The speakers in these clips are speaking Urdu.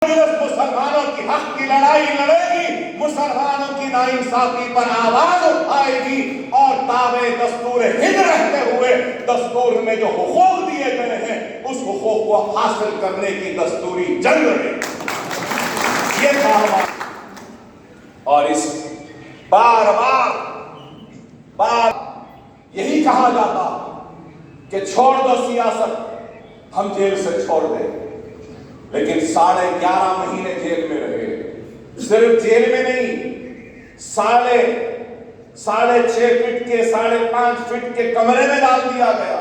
مسلمانوں کی حق کی لڑائی لڑے گی، مسلمانوں کی ناانصافی پر آواز اٹھائے گی، اور تابع دستور ہند رہتے ہوئے دستور میں جو حقوق دیے گئے ہیں اس حقوق کو حاصل کرنے کی دستوری جنگ لڑے گی۔ یہ دعویٰ اور اس بار بار یہی کہا جاتا کہ چھوڑ دو سیاست، ہم جیل سے چھوڑ دیں، لیکن 11.5 مہینے جیل میں رہے۔ صرف جیل میں نہیں، 6.5 فٹ کے 5.5 فٹ کے کمرے میں ڈال دیا گیا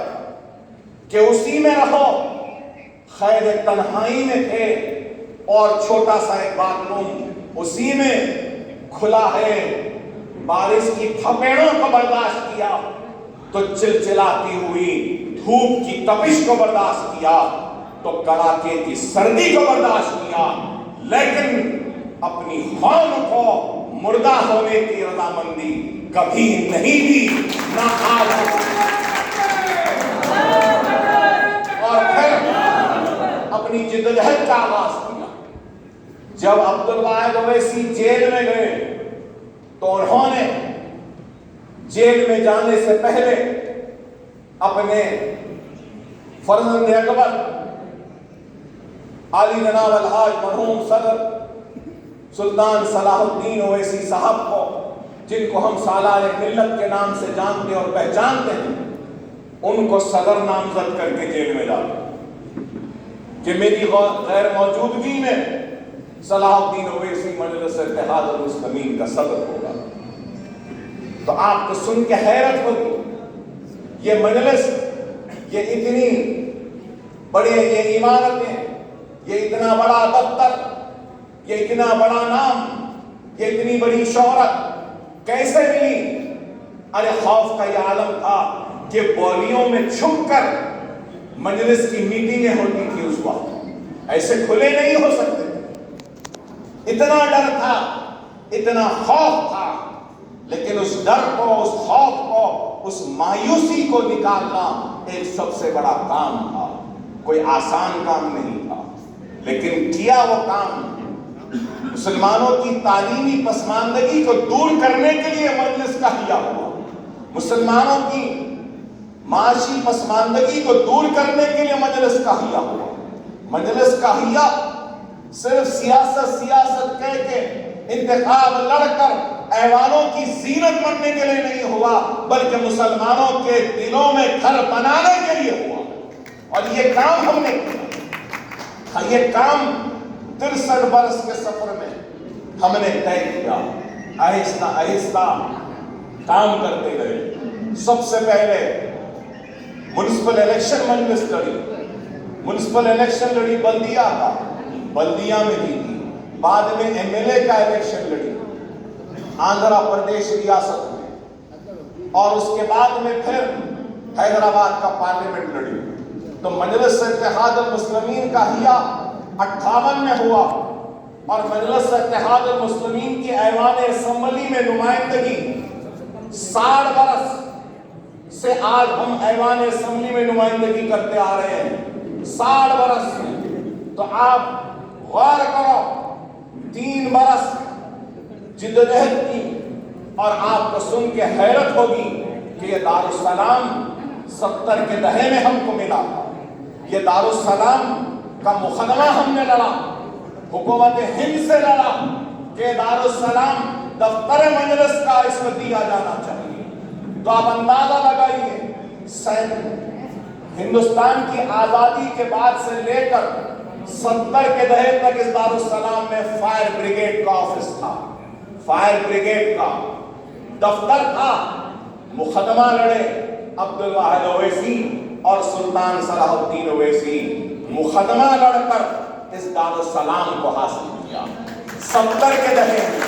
کہ اسی میں رہو۔ قید تنہائی میں تھے اور چھوٹا سا ایک باتھ روم اسی میں کھلا ہے۔ بارش کی تھپیڑوں کو برداشت کیا تو چلچلاتی ہوئی دھوپ کی تپش کو برداشت کیا تو کڑاکے کی سردی کو برداشت کیا، لیکن اپنی قوم کو مردہ ہونے کی رضامندی کبھی نہیں دی، نہ آج۔ اور پھر اپنی جدوجہد کا آغاز کیا۔ جب عبدالواحد اویسی جیل میں گئے تو انہوں نے جیل میں جانے سے پہلے اپنے فرزند اکبر علی جناب الحاج مرحوم صدر سلطان صلاح الدین اویسی صاحب کو، جن کو ہم سالار ملت کے نام سے جانتے اور پہچانتے ہیں، ان کو صدر نامزد کر کے جیل میں ڈالا کہ میری غیر موجودگی میں صلاح الدین اویسی مجلس اتحاد المسلمین کا صدر ہوگا۔ تو آپ کو سن کے حیرت ہوگی، یہ مجلس، یہ اتنی بڑی یہ عمارتیں، یہ اتنا بڑا دفتر، یہ اتنا بڑا نام، یہ اتنی بڑی شہرت کیسے ملی؟ ارے خوف کا یہ عالم تھا کہ بولیوں میں چھپ کر مجلس کی میٹنگیں ہوتی تھی اس وقت، ایسے کھلے نہیں ہو سکتے۔ اتنا ڈر تھا، اتنا خوف تھا، لیکن اس ڈر کو، اس خوف کو، اس مایوسی کو نکالنا ایک سب سے بڑا کام تھا۔ کوئی آسان کام نہیں تھا، لیکن کیا وہ کام۔ مسلمانوں کی تعلیمی پسماندگی کو دور کرنے کے لیے مجلس کا ہیا ہوا، مسلمانوں کی معاشی پسماندگی کو دور کرنے کے لیے مجلس کا ہیا ہوا۔ مجلس کا ہیا صرف سیاست کہہ کے، انتخاب لڑ کر ایوانوں کی زینت بننے کے لیے نہیں ہوا، بلکہ مسلمانوں کے دلوں میں گھر بنانے کے لیے ہوا۔ اور یہ کام ہم نے کیا، یہ کام 63 برس کے سفر میں ہم نے طے کیا۔ آہستہ آہستہ کام کرتے گئے۔ سب سے پہلے میونسپل الیکشن مجلس لڑی، میونسپل الیکشن لڑی بلدیہ کا، بلدیہ میں جیتی۔ بعد میں MLA کا الیکشن لڑی آندھرا پردیش ریاست میں، اور اس کے بعد میں پھر حیدرآباد کا پارلیمنٹ لڑی۔ تو مجلس اتحاد المسلمین کا ہیا 58 میں ہوا، اور مجلس اتحاد المسلمین کی ایوان اسمبلی میں نمائندگی 60 برس سے آج ہم ایوان اسمبلی میں نمائندگی کرتے آ رہے ہیں، 60 برس سے۔ تو آپ غور کرو، 3 برس جدوجہد کی، اور آپ کو سن کے حیرت ہوگی کہ یہ دارالسلام 70 کے دہے میں ہم کو ملا تھا۔ یہ دارالسلام کا مقدمہ ہم نے لڑا، حکومت ہند سے لڑا کہ دارالسلام دفتر مجلس کا اس کو دیا جانا چاہیے۔ تو آپ اندازہ لگائیے، ہندوستان کی آزادی کے بعد سے لے کر 70 کے دہے تک اس دارالسلام میں فائر بریگیڈ کا آفس تھا، فائر بریگیڈ کا دفتر تھا۔ مقدمہ لڑے عبدالواحد اویسی اور سلطان صلاح الدین اویسی، مقدمہ لڑ کر اس دارالسلام کو حاصل کیا 70 کے دہے میں۔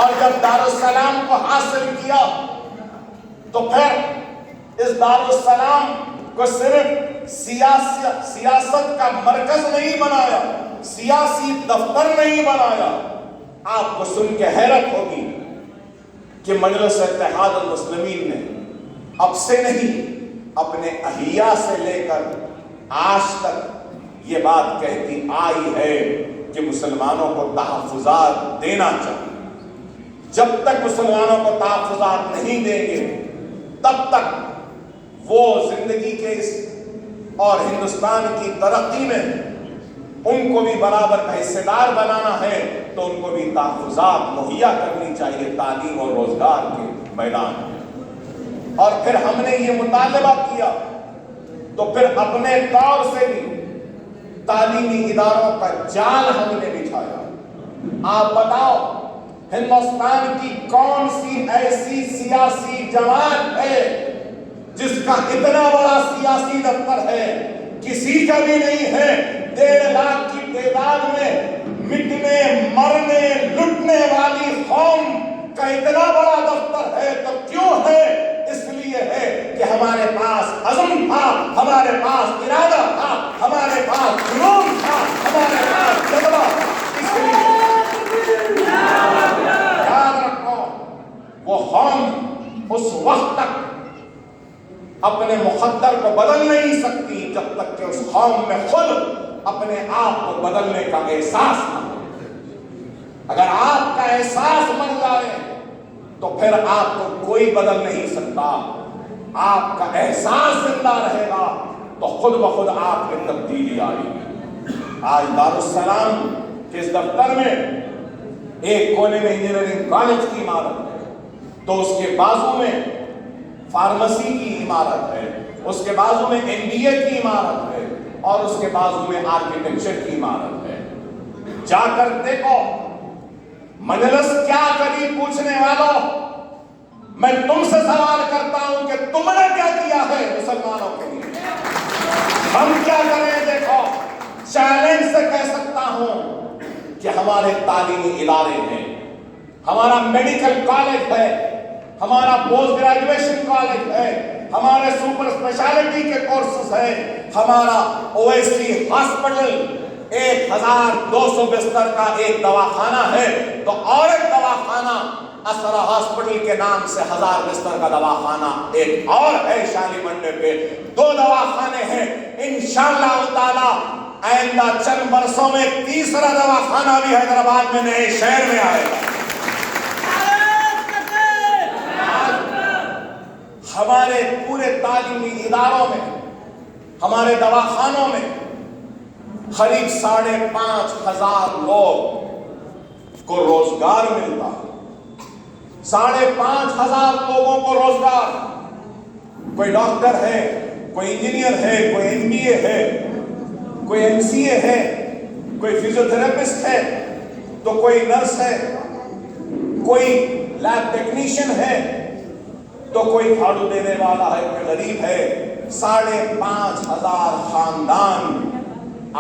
اور جب دارالسلام کو حاصل کیا تو پھر اس دارالسلام کو صرف سیاست کا مرکز نہیں بنایا، سیاسی دفتر نہیں بنایا۔ آپ کو سن کے حیرت ہوگی کہ مجلس اتحاد المسلمین نے اب سے نہیں، اپنے احیا سے لے کر آج تک یہ بات کہتی آئی ہے مسلمانوں کو تحفظات دینا چاہیے۔ جب تک مسلمانوں کو تحفظات نہیں دیں گے تب تک وہ زندگی کے اور ہندوستان کی ترقی میں ان کو بھی برابر کا حصہ دار بنانا ہے تو ان کو بھی تحفظات مہیا کرنی چاہیے تعلیم اور روزگار کے میدان میں۔ اور پھر ہم نے یہ مطالبہ کیا تو پھر اپنے طور سے بھی تعلیمی اداروں کا جال ہم نے بچھایا۔ آپ بتاؤ ہندوستان کی کون سی ایسی سیاسی جماعت ہے جس کا اتنا بڑا سیاسی دفتر ہے؟ کسی کا بھی نہیں ہے۔ 1.5 لاکھ کی تعداد میں مٹنے مرنے لٹنے والی قوم کا اتنا بڑا دفتر ہے تو کیوں ہے؟ اس لیے ہے کہ ہمارے پاس عزم تھا، ہمارے پاس ارادہ تھا، ہمارے پاس جنون تھا، ہمارے پاس جذبہ تھا۔ اس لیے یاد رکھو وہ قوم اس وقت تک اپنے مقدر کو بدل نہیں سکتی جب تک کہ اس قوم میں خود اپنے آپ کو بدلنے کا احساس نہ ہو۔ اگر آپ کا احساس مر جائے تو پھر آپ کو کوئی بدل نہیں سکتا۔ آپ کا احساس زندہ رہے گا تو خود بخود آپ میں تبدیلی آئے گی۔ آج دارالسلام کے اس دفتر میں ایک کونے میں انجینئرنگ کالج کی عمارت ہے تو اس کے بازو میں فارمیسی کی عمارت ہے، اس کے بازو میں MBA کی عمارت ہے اور اس کے بازو میں آرکیٹیکچر کی عمارت ہے۔ جا کر دیکھو مجلس کیا کری پوچھنے والوں، میں تم سے سوال کرتا ہوں کہ تم نے کیا کیا ہے مسلمانوں کے لیے؟ ہم کیا کریں؟ دیکھو چیلنج سے کہہ سکتا ہوں کہ ہمارے تعلیمی ادارے ہیں، ہمارا میڈیکل کالج ہے، ہمارا پوسٹ گریجویشن کالج ہے، ہمارے سپر اسپیشلٹی کے کورسز ہیں، ہمارا اویسی ہاسپٹل 1200 بستر کا ایک دواخانہ ہے تو اور ایک دواخانہ اسرا ہاسپٹل کے نام سے 1000 بستر کا دواخانہ ایک اور ہے شالی منڈے پہ۔ 2 دواخانے ہیں۔ انشاءاللہ تعالی آئندہ چند برسوں میں تیسرا دواخانہ بھی حیدرآباد میں نئے شہر میں آئے گا۔ ہمارے پورے تعلیمی اداروں میں، ہمارے دواخانوں میں قریب 5,500 لوگ کو روزگار ملتا ہے۔ 5,500 لوگوں کو روزگار، کوئی ڈاکٹر ہے، کوئی انجینئر ہے، کوئی MBA ہے، کوئی MCA ہے، کوئی فزیوتھراپسٹ ہے تو کوئی نرس ہے، کوئی لیب ٹیکنیشین ہے تو کوئی جھاڑو دینے والا ہے، کوئی غریب ہے۔ 5,500 خاندان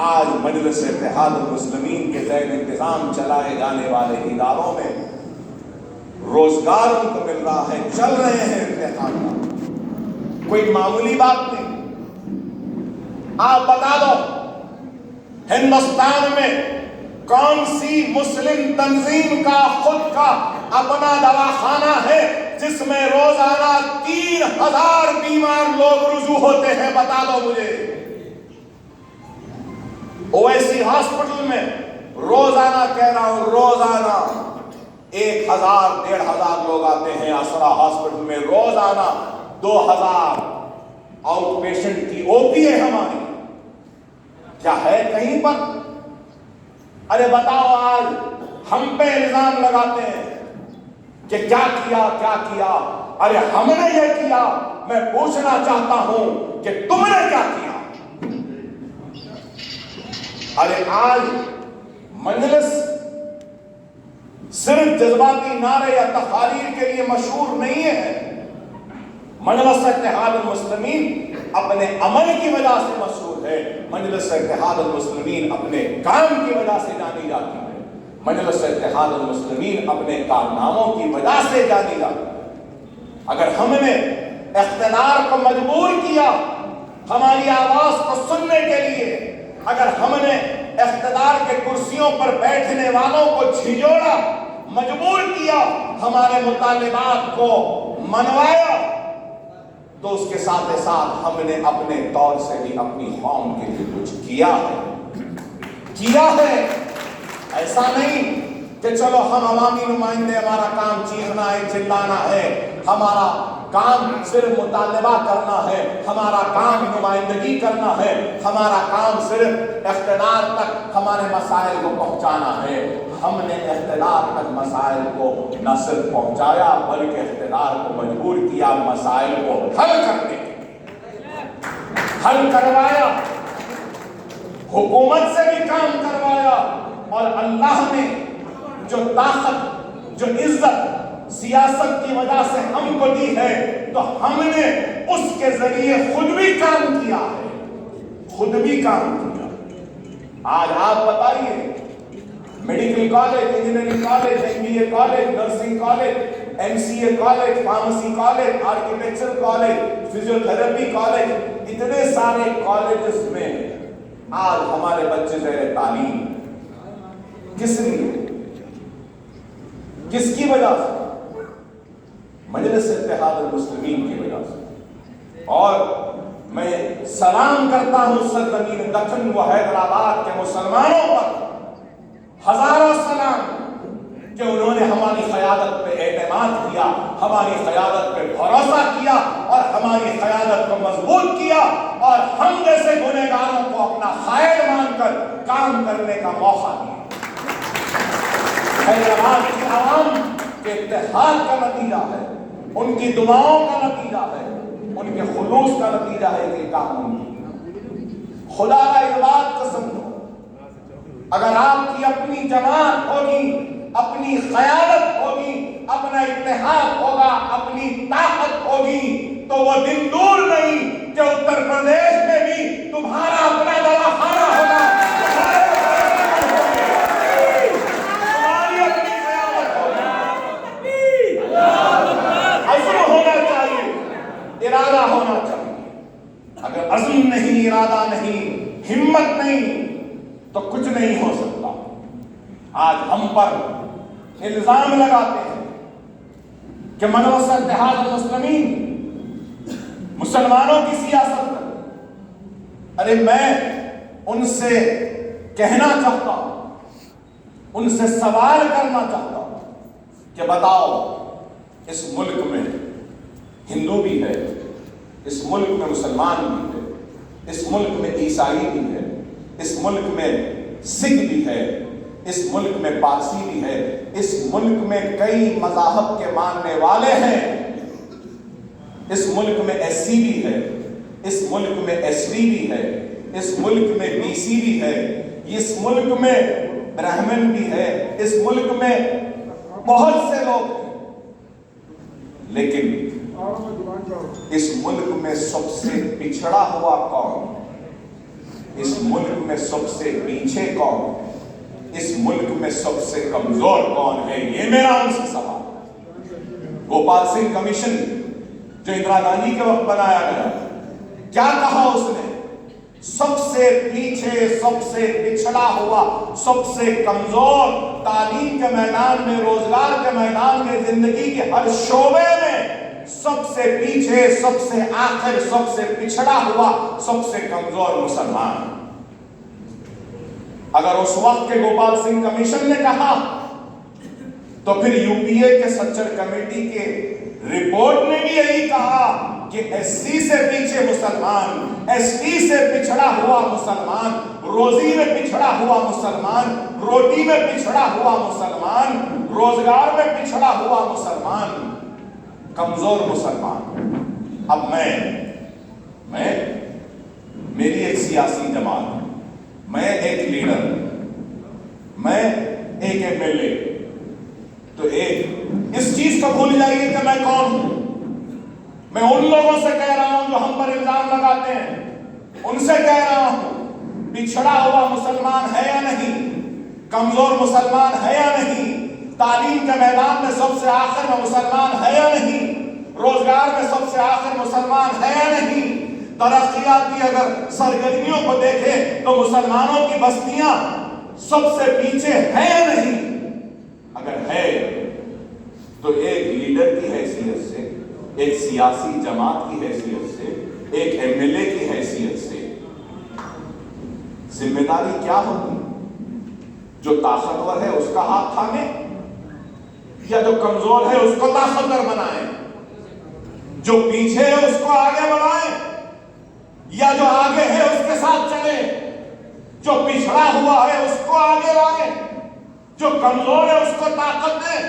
آج مجلس اتحاد المسلمین کے زیر انتظام چلائے جانے والے اداروں میں روزگار ان کو مل رہا ہے، چل رہے ہیں امتحان۔ کوئی معمولی بات نہیں۔ آپ بتا دو ہندوستان میں کون سی مسلم تنظیم کا خود کا اپنا دواخانہ ہے جس میں روزانہ 3,000 بیمار لوگ رجوع ہوتے ہیں؟ بتا دو مجھے۔ اویسی ہاسپٹل میں روزانہ کہہ رہا ہوں، روزانہ 1,000-1,500 لوگ آتے ہیں۔ اسرا ہاسپٹل میں روزانہ 2,000 آؤٹ پیشنٹ کی OP ہے ہماری۔ کیا ہے کہیں پر؟ ارے بتاؤ، آج ہم پہ الزام لگاتے ہیں کہ کیا کیا؟ ارے ہم نے یہ کیا۔ میں پوچھنا چاہتا ہوں کہ تم نے کیا کیا؟ ارے آج مجلس صرف جذباتی نعرے یا تقاریر کے لیے مشہور نہیں ہے۔ مجلس اتحاد المسلمین اپنے عمل کی وجہ سے مشہور ہے۔ مجلس اتحاد المسلمین اپنے کام کی وجہ سے جانی جاتی ہے۔ مجلس اتحاد المسلمین اپنے کارناموں کی وجہ سے جانی جاتی ہے۔ اگر ہم نے اقتدار کو مجبور کیا ہماری آواز کو سننے کے لیے، اگر ہم نے اقتدار کے کرسیوں پر بیٹھنے والوں کو جھنجھوڑا، مجبور کیا، ہمارے مطالبات کو منوایا، تو اس کے ساتھ ساتھ ہم نے اپنے طور سے بھی اپنی قوم کے لیے کچھ کیا ہے۔ ایسا نہیں کہ چلو ہم عوامی نمائندے، ہمارا کام چیخنا ہے، چلانا ہے، ہمارا کام صرف مطالبہ کرنا ہے، ہمارا کام نمائندگی کرنا ہے، ہمارا کام صرف اقتدار تک ہمارے مسائل کو پہنچانا ہے۔ ہم نے اقتدار تک مسائل کو نہ صرف پہنچایا بلکہ اقتدار کو مجبور کیا مسائل کو حل کرنے کے لیے، حل کروایا، حکومت سے بھی کام کروایا، اور اللہ نے جو طاقت، جو عزت سیاست کی وجہ سے ہم کو دی ہے تو ہم نے اس کے ذریعے خود بھی کام کیا ہے، خود بھی کام کیا۔ آج آپ بتائیے، medical college, engineering college, MBA college, nursing college, MCA college, pharmacy college, architecture college, physiotherapy college, اتنے سارے کالجز میں آج ہمارے بچے زیر تعلیم۔ کس لیے؟ کس کی وجہ سے؟ مجلس اتحاد المسلمین کی وجہ سے۔ اور میں سلام کرتا ہوں سرزمین دکن و حیدرآباد کے مسلمانوں پر، ہزاروں سلام کہ انہوں نے ہماری قیادت پہ اعتماد کیا، ہماری قیادت پہ بھروسہ کیا اور ہماری قیادت کو مضبوط کیا، اور ہم جیسے گنہگاروں کو اپنا قائد مان کر کام کرنے کا موقع دیا۔ حیدرآباد کی عوام کے اتحاد کا نتیجہ ہے، ان کی دعاؤں کا نتیجہ ہے، ان کے خلوص کا نتیجہ ہے کہ کام ممکن۔ خدا کا اس بات کو سمجھو، اگر آپ کی اپنی جماعت ہوگی، اپنی قیادت ہوگی، اپنا اتحاد ہوگا، اپنی طاقت ہوگی، تو وہ دن دور نہیں کہ اتر پردیش میں بھی تمہارا اپنا دواخانہ ہوگا، ارادہ ہونا چاہیے۔ اگر عزم نہیں، ارادہ نہیں، ہمت نہیں تو کچھ نہیں ہو سکتا۔ آج ہم پر الزام لگاتے ہیں کہ مجلس اتحاد المسلمین مسلمانوں کی سیاست کرے۔ ارے میں ان سے کہنا چاہتا ہوں، ان سے سوال کرنا چاہتا ہوں کہ بتاؤ، اس ملک میں ہندو بھی ہے، اس ملک میں مسلمان بھی ہے، اس ملک میں عیسائی بھی ہے، اس ملک میں سکھ بھی ہے، اس ملک میں پارسی بھی ہے، اس ملک میں کئی مذاہب کے ماننے والے ہیں، اس ملک میں SC بھی ہے، اس ملک میں ST بھی ہے، اس ملک میں BC بھی ہے، اس ملک میں برہمن بھی ہے، اس ملک میں بہت سے لوگ ہیں، لیکن اس ملک میں سب سے پچھڑا ہوا کون؟ اس ملک میں سب سے پیچھے کون؟ اس ملک میں سب سے کمزور کون ہے؟ یہ میرا ان سے سوال۔ گوپال سنگھ کمیشن جو اندرا گاندھی کے وقت بنایا گیا، کیا کہا اس نے؟ سب سے پیچھے، سب سے پچھڑا ہوا، سب سے کمزور، تعلیم کے میدان میں، روزگار کے میدان میں، زندگی کے ہر شعبے میں سب سے پیچھے، سب سے آخر، سب سے پچھڑا ہوا، سب سے کمزور مسلمان۔ اگر اس وقت کے گوپال سنگھ کمیشن نے کہا تو پھر UPA کے سچر کمیٹی کے رپورٹ نے بھی یہی کہا کہ SC سے پیچھے مسلمان، ST سے پچھڑا ہوا مسلمان، روزی میں پچھڑا ہوا مسلمان، روٹی میں پچھڑا ہوا مسلمان، روزگار میں پچھڑا ہوا مسلمان، کمزور مسلمان۔ اب میں میری ایک سیاسی جماعت، میں ایک لیڈر، میں ایک MLA، تو ایک اس چیز کو بھول جائیے کہ میں کون ہوں۔ میں ان لوگوں سے کہہ رہا ہوں جو ہم پر الزام لگاتے ہیں، ان سے کہہ رہا ہوں، پچھڑا ہوا مسلمان ہے یا نہیں، کمزور مسلمان ہے یا نہیں، تعلیم کے میدان میں سب سے آخر میں مسلمان ہے یا نہیں، روزگار میں سب سے آخر مسلمان ہے یا نہیں، ترقیاتی اگر سرگرمیوں کو دیکھیں تو مسلمانوں کی بستیاں سب سے پیچھے ہیں یا نہیں؟ اگر ہے تو ایک لیڈر کی حیثیت سے، ایک سیاسی جماعت کی حیثیت سے، ایک MLA کی حیثیت سے ذمہ داری کیا ہوگی؟ جو طاقتور ہے اس کا ہاتھ تھامے یا جو کمزور ہے اس کو طاقتور بنائیں؟ جو پیچھے ہے اس کو آگے بڑھائیں یا جو آگے ہے اس کے ساتھ چلیں؟ جو پچھڑا ہوا ہے اس کو آگے لائیں، جو کمزور ہے اس کو طاقت دیں۔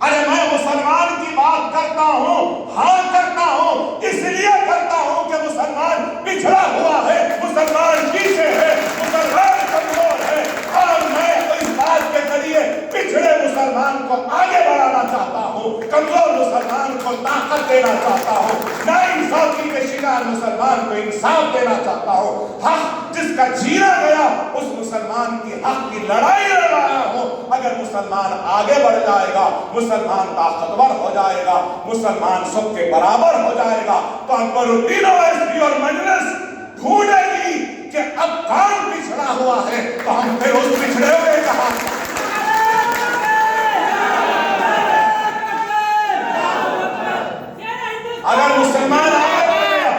ارے میں مسلمان کی بات کرتا ہوں، ہاں کرتا ہوں، اس لیے کرتا ہوں کہ مسلمان پچھڑا ہوا ہے، مسلمان پیچھے ہے، مسلمان کمزور ہے، اور میں اس بات کے ذریعے پچھڑے مسلمان کو آگے بڑھانا چاہتا ہوں، کمزور مسلمان کو طاقت دینا چاہتا ہوں، ناانصافی کے شکار مسلمان کو انصاف دینا چاہتا ہوں۔ حق جس کا چھینا گیا اس مسلمان کی حق کی لڑائی لڑ رہا ہوں۔ اگر مسلمان آگے بڑھ جائے گا، مسلمان طاقتور ہو جائے گا، مسلمان سب کے برابر ہو جائے گا، تو اکبر الدین اویسی اور مجلس ڈھونڈے گی کہ اب کام پچھڑا ہوا ہے تو ہم پھر اس پچھڑے ہوئے کہاں۔ اگر مسلمان آگے بڑھ گیا،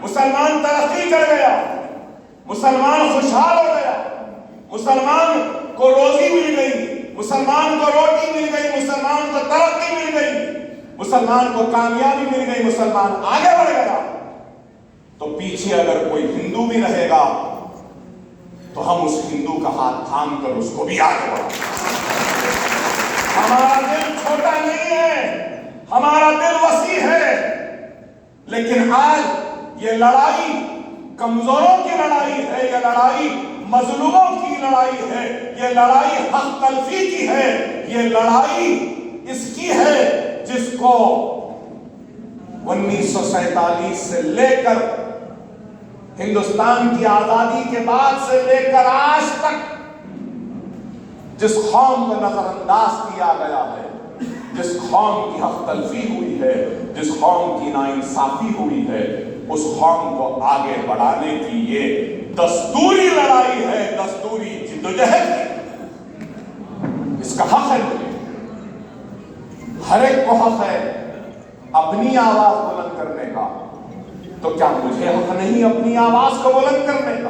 مسلمان ترقی کر گیا، مسلمان خوشحال ہو گیا، مسلمان کو روزی مل گئی، مسلمان کو روٹی مل گئی، مسلمان کو ترقی مل گئی، مسلمان کو کامیابی مل گئی، مسلمان آگے بڑھ گیا، تو پیچھے اگر کوئی ہندو بھی رہے گا تو ہم اس ہندو کا ہاتھ تھام کر اس کو بھی آگے بڑھائیں۔ ہمارا دل چھوٹا نہیں ہے، ہمارا دل وسیع ہے، لیکن آج یہ لڑائی کمزوروں کی لڑائی ہے، یہ لڑائی مظلوموں کی لڑائی ہے، یہ لڑائی حق تلفی کی ہے، یہ لڑائی اس کی ہے جس کو 1947 سے لے کر ہندوستان کی آزادی کے بعد سے لے کر آج تک جس قوم کو نظر انداز کیا گیا ہے، جس قوم کی حق تلفی ہوئی ہے، جس قوم کی ناانصافی ہوئی ہے، اس قوم کو آگے بڑھانے کی یہ دستوری لڑائی ہے، دستوری جدوجہد ہے۔ اس کا حق ہے مجھے، ہر ایک کو حق ہے اپنی آواز بلند کرنے کا، تو کیا مجھے حق نہیں اپنی آواز کو بلند کرنے کا؟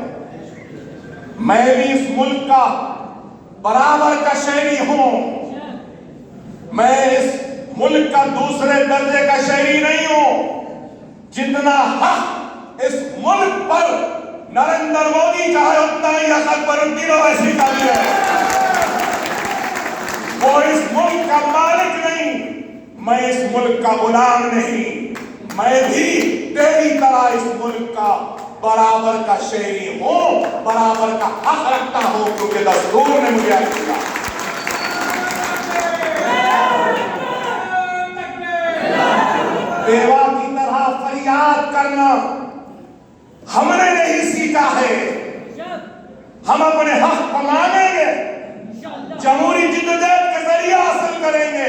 میں بھی اس ملک کا برابر کا شہری ہوں، میں اس ملک کا دوسرے درجے کا شہری نہیں ہوں۔ جتنا حق اس ملک پر نریندر مودی کا ہے اتنا ہی حق اکبر الدین اویسی کا بھی ہے۔ وہ اس ملک کا مالک نہیں، میں اس ملک کا غلام نہیں، میں بھی تیری طرح اس ملک کا برابر کا شہری ہوں، برابر کا حق رکھتا ہوں، کیونکہ دستور نے مجھے حق دیا۔ بیوہ کی طرح فریاد کرنا ہم نے نہیں سیکھا ہے، ہم اپنے حق کو مانگیں گے، جمہوری جدوجہد کے ذریعے حاصل کریں گے۔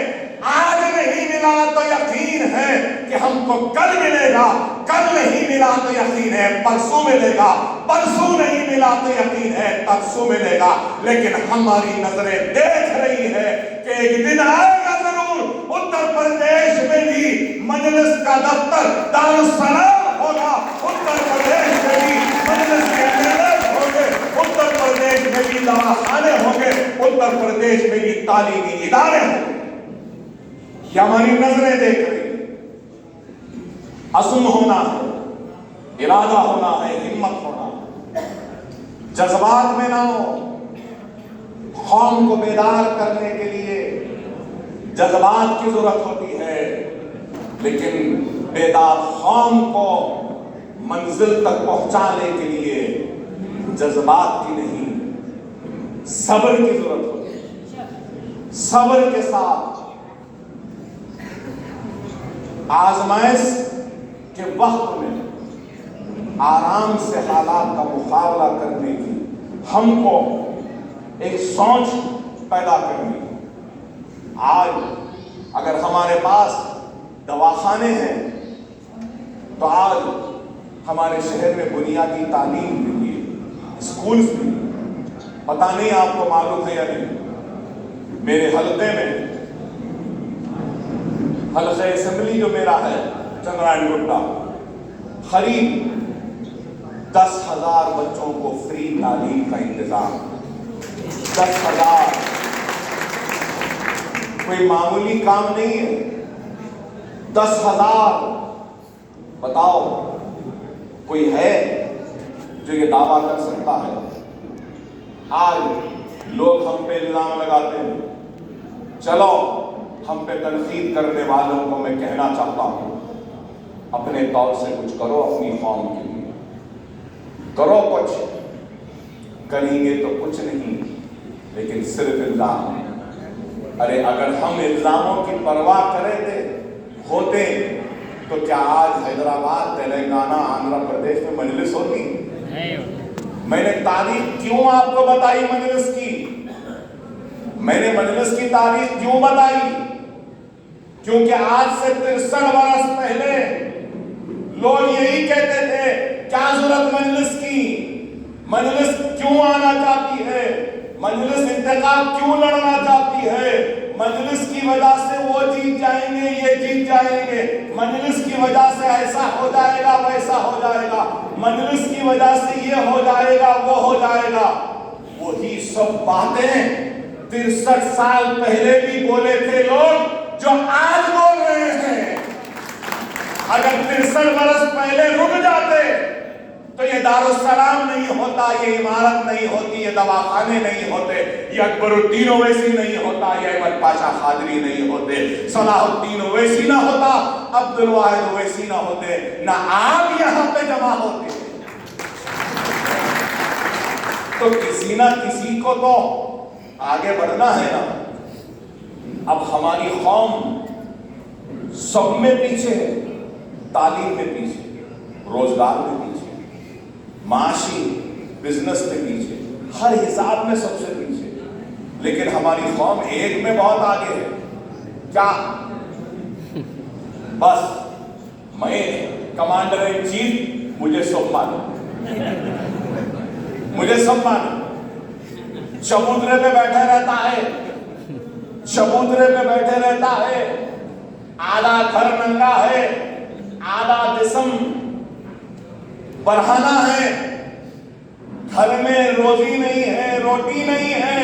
آج نہیں ملا تو یقین ہے کہ ہم کو کل ملے گا، کل نہیں ملا تو یقین ہے پرسوں ملے گا، پرسوں نہیں ملا تو یقین ہے ترسوں ملے گا۔ لیکن ہماری نظریں دیکھ رہی ہے کہ ایک دن آئے گا ضرور، اتر پردیش میں بھی مجلس کا دفتر دارالسلام ہوگا، اتر پردیش میں بھی مجلس کے ملت ہوں گے، اتر پردیش میں بھی دواخانے ہوں گے، اتر پردیش میں بھی تعلیمی ادارے ہوں گے۔ یہ ہماری نظریں دیکھ رہی ہیں۔ عزم ہونا ہے، ارادہ ہونا ہے، ہمت ہونا ہے، جذبات میں نہ ہو۔ قوم کو بیدار کرنے کے لیے جذبات کی ضرورت ہوتی ہے، لیکن بیدار قوم کو منزل تک پہنچانے کے لیے جذبات کی نہیں، صبر کی ضرورت ہوتی ہے۔ صبر کے ساتھ آزمائش کے وقت میں آرام سے حالات کا مقابلہ کرنے کی ہم کو ایک سوچ پیدا کرنی۔ آج اگر ہمارے پاس دواخانے ہیں تو آج ہمارے شہر میں بنیادی تعلیم کے لیے اسکولز بھی، پتہ نہیں آپ کو معلوم ہے یا نہیں، میرے حلقے میں، حلقہ اسمبلی جو میرا ہے چندرائن گٹا، قریب 10,000 بچوں کو فری تعلیم کا انتظام. 10,000 کوئی معمولی کام نہیں ہے. 10,000. بتاؤ کوئی ہے جو یہ دعویٰ کر سکتا ہے؟ آج لوگ ہم پہ الزام لگاتے ہیں. چلو ہم پہ تنقید کرنے والوں کو میں کہنا چاہتا ہوں، اپنے طور سے کچھ کرو اپنی قوم کے لیے. کرو کچھ. کریں گے تو کچھ نہیں، لیکن صرف الزام. ارے اگر ہم الزاموں کی پرواہ کرے ہوتے تو کیا آج حیدرآباد، تلنگانہ، آندھرا پردیش میں مجلس ہوتی؟ میں نے تاریخ کیوں آپ کو بتائی مجلس کی؟ میں نے مجلس کی تاریخ کیوں بتائی؟ کیونکہ آج سے 63 برس پہلے لوگ یہی کہتے تھے، کیا ضرورت مجلس کی؟ مجلس کیوں آنا چاہتی ہے؟ مجلس انتخاب کیوں لڑنا چاہتی ہے؟ مجلس کی وجہ سے وہ جیت جائیں گے، یہ جیت جائیں گے. مجلس کی وجہ سے ایسا ہو جائے گا، ویسا ہو جائے گا. مجلس کی وجہ سے یہ ہو جائے گا، وہ ہو جائے گا. وہی سب باتیں 63 سال پہلے بھی بولے تھے لوگ جو آج بول رہے ہیں. اگر 63 برس پہلے رک جاتے تو یہ دارالسلام نہیں ہوتا، یہ عمارت نہیں ہوتی، یہ دواخانے نہیں ہوتے، یہ اکبر الدین اویسی نہیں ہوتا، یہ احمد پاشا قادری نہیں ہوتے، صلاح الدین اویسی نہ ہوتا، عبد الواحد اویسی نہ ہوتے، نہ آپ یہاں پہ جمع ہوتے. تو کسی نہ کسی کو تو آگے بڑھنا ہے نا. اب ہماری قوم سب میں پیچھے ہے. تعلیم میں پیچھے، روزگار میں پیچھے، معاشی بزنس میں پیچھے، ہر حساب میں سب سے پیچھے. لیکن ہماری قوم ایک میں بہت آگے ہے. کیا؟ بس میں کمانڈر ان چیف، مجھے سب معلوم، مجھے سب معلوم. چبوترے پہ بیٹھے رہتا ہے، چبوترے پہ بیٹھے رہتا ہے، آدھا گھر ننگا ہے، آدھا جسم برہنہ ہے، گھر میں روزی نہیں ہے، روٹی نہیں ہے.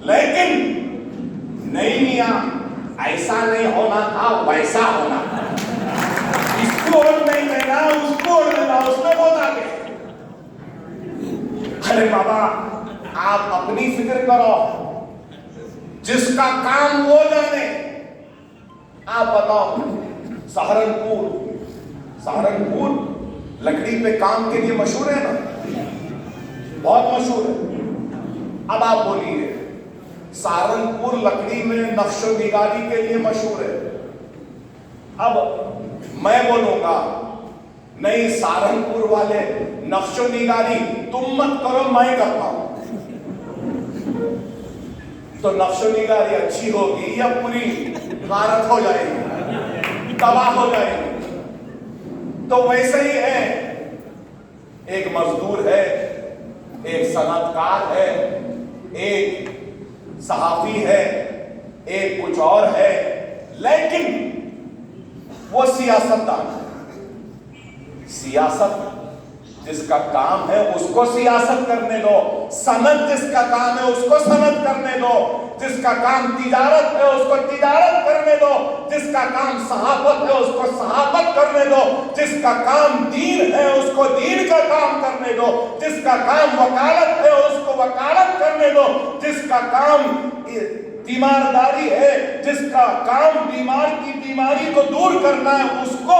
لیکن نہیں میاں، ایسا نہیں ہونا تھا، ویسا ہونا تھا. اس کو نہیں دینا، اس کو دینا، اس میں بہت آگے. ارے بابا آپ اپنی فکر کرو، جس کا کام وہ جانے. آپ بتاؤ سہارنپور لکڑی پہ کام کے لیے مشہور ہے نا، بہت مشہور ہے. اب آپ بولیے سہارنپور لکڑی میں نقش و نگاری کے لیے مشہور ہے. اب میں بولوں گا نہیں سہارنپور والے نقش و نگاری تم مت کرو، میں کرتا ہوں. تو نقش و نگاری اچھی ہوگی یا پوری غارت ہو جائے گی، تباہ ہو جائے گی؟ تو ویسے ہی ہے. ایک مزدور ہے، ایک صنعت کار ہے، ایک صحافی ہے، ایک کچھ اور ہے، لیکن وہ سیاستدان ہے. سیاست جس کا کام ہے اس کو سیاست کرنے دو، صنعت جس کا کام ہے اس کو صنعت کرنے دو، جس کا کام تجارت ہے اس کو تجارت کرنے دو، جس کا کام صحافت ہے اس کو صحافت کرنے دو، جس کا کام دین ہے اس کو دین کا کام کرنے دو، جس کا کام وکالت ہے اس کو وکالت کرنے دو، جس کا کام بیمارداری ہے، جس کا کام بیمار کی بیماری کو دور کرنا ہے اس کو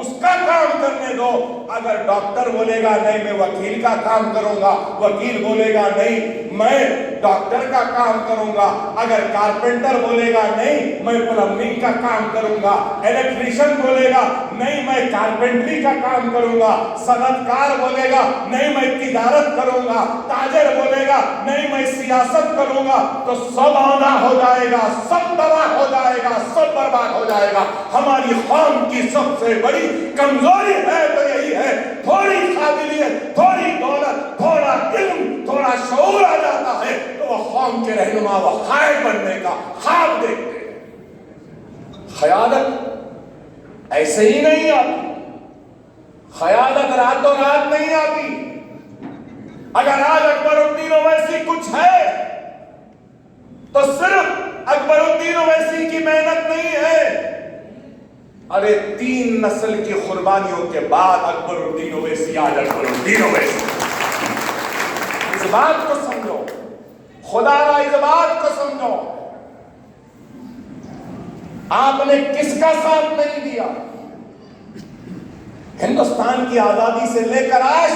اس کا کام کرنے دو. اگر ڈاکٹر بولے گا نہیں میں وکیل کا کام کروں گا، وکیل بولے گا نہیں میں ڈاکٹر کا کام کروں گا، اگر کارپینٹر بولے گا نہیں میں پلمبنگ کا کام کروں گا، الیکٹریشین بولے گا نہیں میں کارپینٹری کا کام کروں گا، صنعت کار بولے گا نہیں میں تجارت کروں گا، تاجر بولے گا نہیں میں سیاست کروں گا، تو سب آنا ہو جائے گا، سب تباہ ہو جائے گا، سب برباد ہو جائے گا. ہماری قوم کی سب سے بڑی کمزوری ہے تو یہی ہے، تھوڑی قابلیت، تھوڑی دولت، تھوڑا علم، تھوڑا شعور آ جاتا ہے تو وہ قوم کے رہنما وہ قائد بننے کا خواب دیکھتے ہیں. قیادت ایسے ہی نہیں آتی. خیالت راتوں رات نہیں آتی. اگر آج اکبر الدین اویسی کچھ ہے تو صرف اکبر الدین اویسی کی محنت نہیں ہے. ارے 3 نسل کی قربانیوں کے بعد اکبر الدین اویسی آج اکبر الدین اویسی. اس بات کو سمجھو، خدا را اس بات کو سمجھو. آپ نے کس کا ساتھ نہیں دیا؟ ہندوستان کی آزادی سے لے کر آج